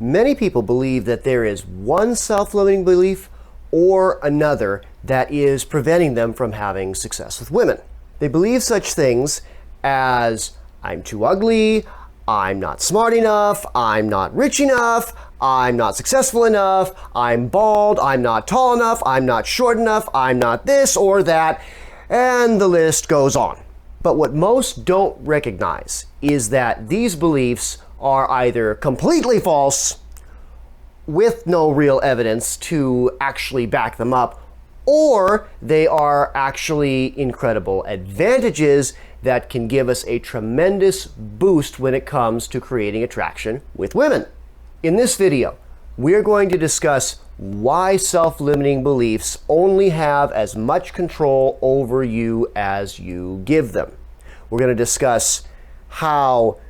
Many people believe that there is one self-limiting belief or another that is preventing them from having success with women. They believe such things as, I'm too ugly, I'm not smart enough, I'm not rich enough, I'm not successful enough, I'm bald, I'm not tall enough, I'm not short enough, I'm not this or that, and the list goes on. But what most don't recognize is that these beliefs are either completely false, with no real evidence to actually back them up, or they are actually incredible advantages that can give us a tremendous boost when it comes to creating attraction with women. In this video, we're going to discuss why self-limiting beliefs only have as much control over you as you give them. We're going to discuss how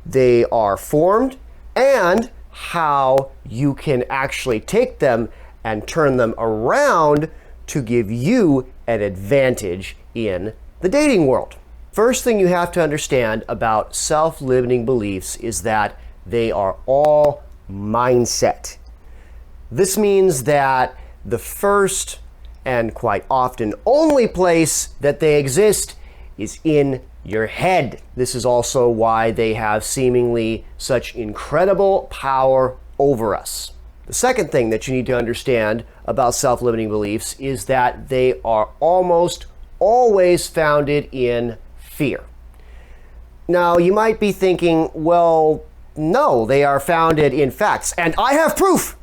they are formed and how you can actually take them and turn them around to give you an advantage in the dating world. First thing you have to understand about self-limiting beliefs is that they are all mindset. This means that the first and quite often only place that they exist is in your head. This is also why they have seemingly such incredible power over us. The second thing that you need to understand about self-limiting beliefs is that they are almost always founded in fear. Now, you might be thinking, well, no, they are founded in facts. And I have proof,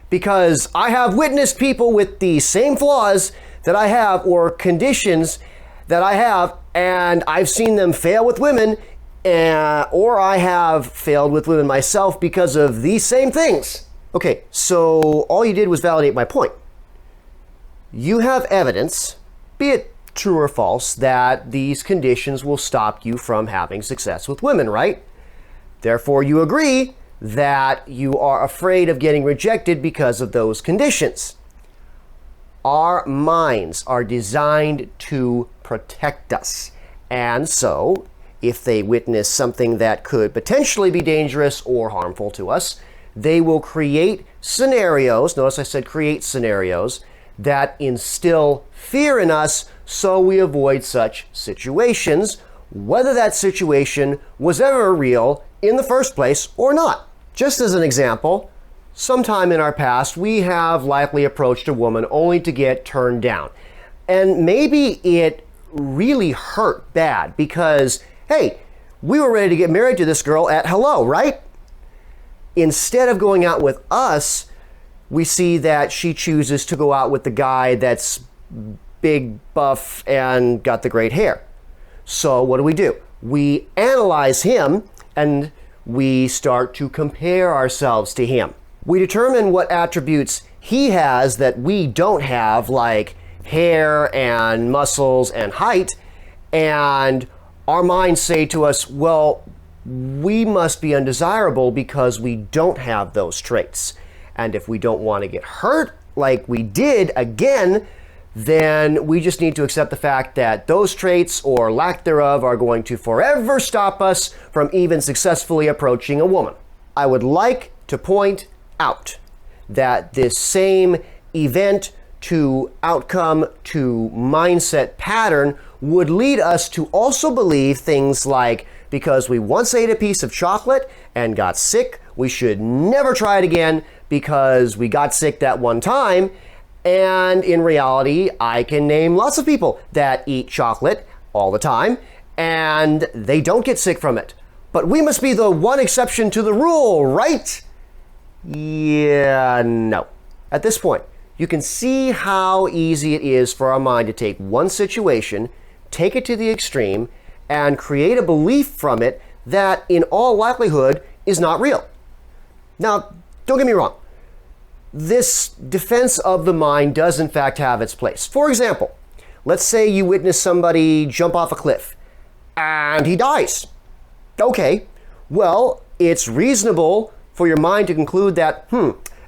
because I have witnessed people with the same flaws that I have or conditions that I have, and I've seen them fail with women, or I have failed with women myself because of these same things. Okay, so all you did was validate my point. You have evidence, be it true or false, that these conditions will stop you from having success with women, right? Therefore, you agree that you are afraid of getting rejected because of those conditions. Our minds are designed to protect us. And so, if they witness something that could potentially be dangerous or harmful to us, they will create scenarios, notice I said create scenarios, that instill fear in us so we avoid such situations, whether that situation was ever real in the first place or not. Just as an example, sometime in our past, we have likely approached a woman only to get turned down. And maybe it really hurt bad because, hey, we were ready to get married to this girl at hello, right? Instead of going out with us, we see that she chooses to go out with the guy that's big, buff, and got the great hair. So what do? We analyze him and we start to compare ourselves to him. We determine what attributes he has that we don't have, like hair and muscles and height, and our minds say to us, well, we must be undesirable because we don't have those traits. And if we don't want to get hurt like we did again, then we just need to accept the fact that those traits or lack thereof are going to forever stop us from even successfully approaching a woman. I would like to point out that this same event to outcome to mindset pattern would lead us to also believe things like, because we once ate a piece of chocolate and got sick, we should never try it again because we got sick that one time. And in reality, I can name lots of people that eat chocolate all the time and they don't get sick from it. But we must be the one exception to the rule, right? Yeah, no. At this point, you can see how easy it is for our mind to take one situation, take it to the extreme, and create a belief from it that in all likelihood is not real. Now, don't get me wrong. This defense of the mind does in fact have its place. For example, let's say you witness somebody jump off a cliff and he dies. Okay, well, it's reasonable for your mind to conclude that,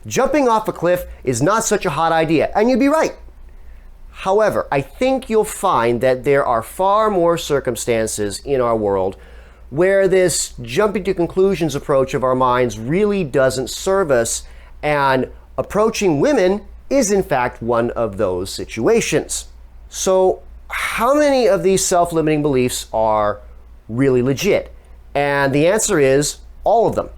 jumping off a cliff is not such a hot idea, and you'd be right. However, I think you'll find that there are far more circumstances in our world where this jumping to conclusions approach of our minds really doesn't serve us, and approaching women is in fact one of those situations. So how many of these self-limiting beliefs are really legit? And the answer is all of them.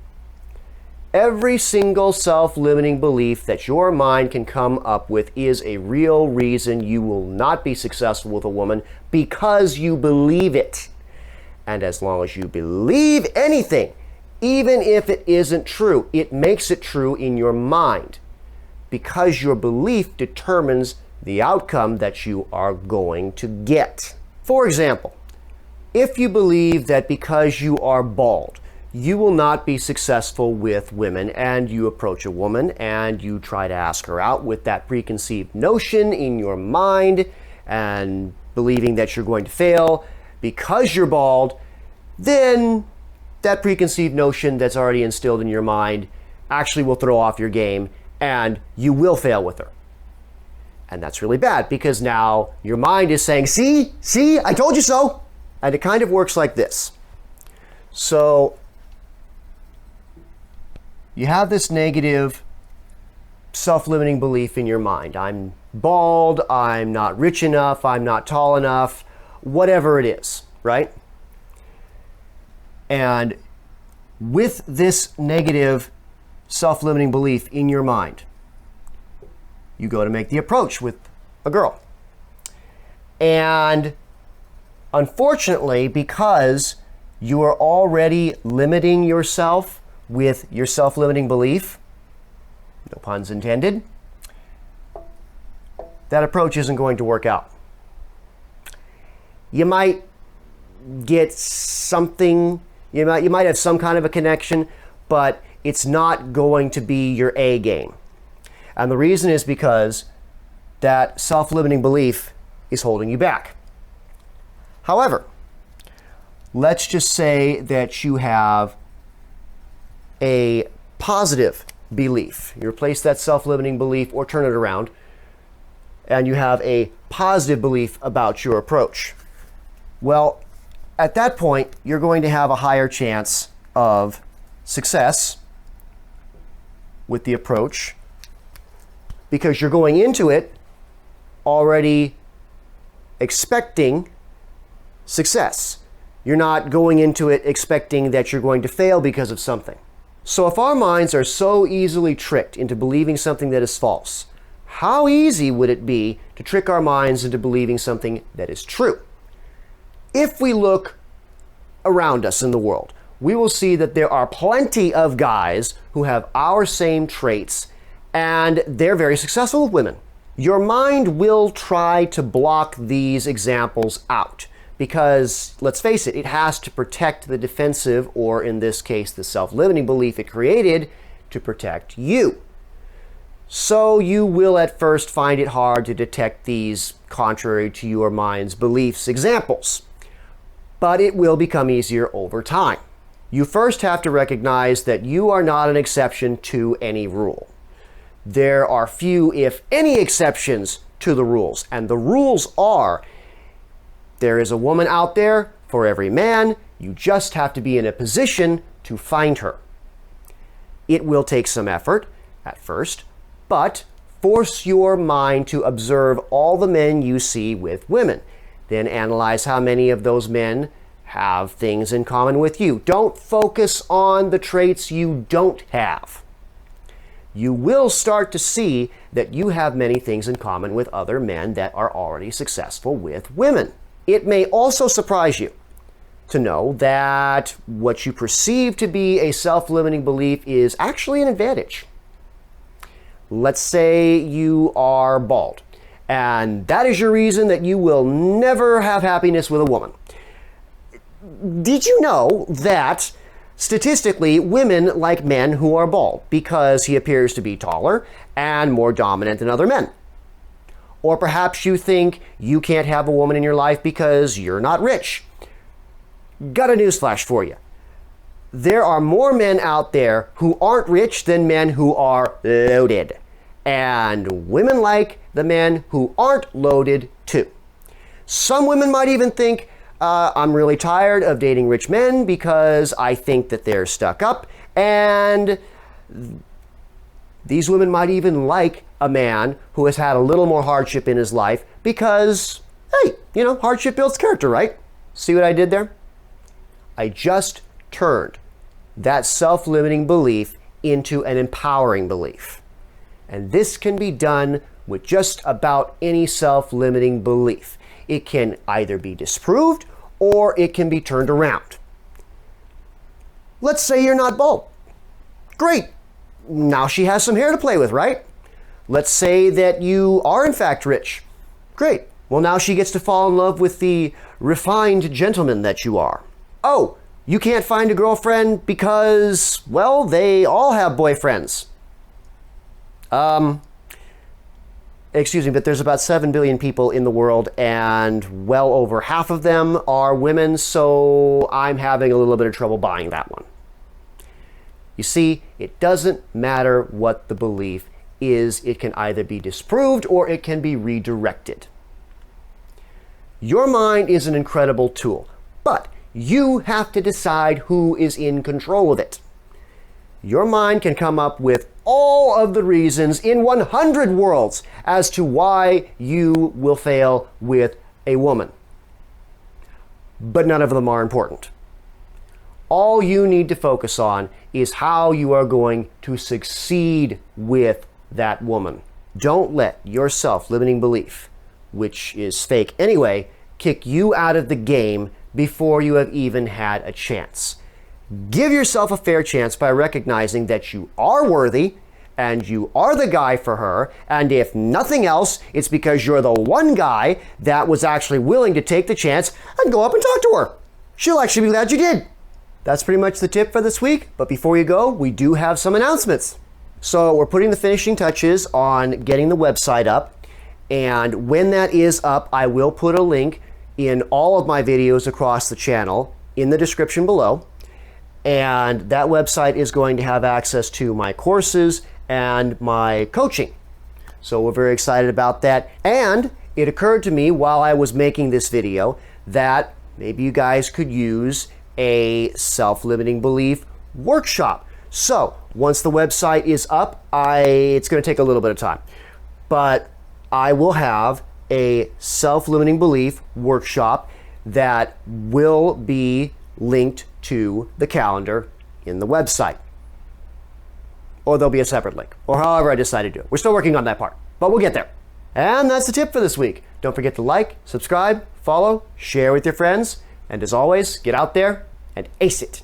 Every single self-limiting belief that your mind can come up with is a real reason you will not be successful with a woman, because you believe it. And as long as you believe anything, even if it isn't true, it makes it true in your mind, because your belief determines the outcome that you are going to get. For example, if you believe that because you are bald, you will not be successful with women, and you approach a woman and you try to ask her out with that preconceived notion in your mind and believing that you're going to fail because you're bald, then that preconceived notion that's already instilled in your mind actually will throw off your game and you will fail with her. And that's really bad, because now your mind is saying, see, I told you so. And it kind of works like this. So you have this negative self-limiting belief in your mind. I'm bald, I'm not rich enough, I'm not tall enough, whatever it is, right? And with this negative self-limiting belief in your mind, you go to make the approach with a girl. And unfortunately, because you are already limiting yourself with your self-limiting belief, no puns intended, that approach isn't going to work out. You might get something, you might have some kind of a connection, but it's not going to be your A game. And the reason is because that self-limiting belief is holding you back. However, let's just say that you have a positive belief. You replace that self-limiting belief or turn it around, and you have a positive belief about your approach. Well, at that point, you're going to have a higher chance of success with the approach, because you're going into it already expecting success. You're not going into it expecting that you're going to fail because of something. So if our minds are so easily tricked into believing something that is false, how easy would it be to trick our minds into believing something that is true? If we look around us in the world, we will see that there are plenty of guys who have our same traits, and they're very successful with women. Your mind will try to block these examples out because, let's face it, it has to protect the defensive, or in this case, the self-limiting belief it created to protect you. So you will at first find it hard to detect these contrary to your mind's beliefs examples, but it will become easier over time. You first have to recognize that you are not an exception to any rule. There are few, if any, exceptions to the rules. And the rules are, there is a woman out there for every man. You just have to be in a position to find her. It will take some effort at first, but force your mind to observe all the men you see with women. Then analyze how many of those men have things in common with you. Don't focus on the traits you don't have. You will start to see that you have many things in common with other men that are already successful with women. It may also surprise you to know that what you perceive to be a self-limiting belief is actually an advantage. Let's say you are bald, and that is your reason that you will never have happiness with a woman. Did you know that statistically, women like men who are bald because he appears to be taller and more dominant than other men? Or perhaps you think you can't have a woman in your life because you're not rich. Got a newsflash for you. There are more men out there who aren't rich than men who are loaded. And women like the men who aren't loaded too. Some women might even think I'm really tired of dating rich men because I think that they're stuck up, and these women might even like a man who has had a little more hardship in his life because, hey, hardship builds character, right? See what I did there? I just turned that self-limiting belief into an empowering belief. And this can be done with just about any self-limiting belief. It can either be disproved or it can be turned around. Let's say you're not bald. Great. Now she has some hair to play with, right? Let's say that you are in fact rich. Great. Well, now she gets to fall in love with the refined gentleman that you are. Oh, you can't find a girlfriend because, well, they all have boyfriends. Excuse me, but there's about 7 billion people in the world and well over half of them are women, so I'm having a little bit of trouble buying that one. You see, it doesn't matter what the belief is. It can either be disproved or it can be redirected. Your mind is an incredible tool, but you have to decide who is in control of it. Your mind can come up with all of the reasons in 100 worlds as to why you will fail with a woman. But none of them are important. All you need to focus on is how you are going to succeed with that woman. Don't let your self-limiting belief, which is fake anyway, kick you out of the game before you have even had a chance. Give yourself a fair chance by recognizing that you are worthy and you are the guy for her, and if nothing else, it's because you're the one guy that was actually willing to take the chance and go up and talk to her. She'll actually be glad you did. That's pretty much the tip for this week, but before you go, we do have some announcements. So we're putting the finishing touches on getting the website up, and when that is up, I will put a link in all of my videos across the channel in the description below. And that website is going to have access to my courses and my coaching. So we're very excited about that. And it occurred to me while I was making this video that maybe you guys could use a self-limiting belief workshop. So once the website is up, it's going to take a little bit of time, but I will have a self-limiting belief workshop that will be linked to the calendar in the website. Or there'll be a separate link, or however I decide to do it. We're still working on that part, but we'll get there. And that's the tip for this week. Don't forget to like, subscribe, follow, share with your friends, and as always, get out there and ace it.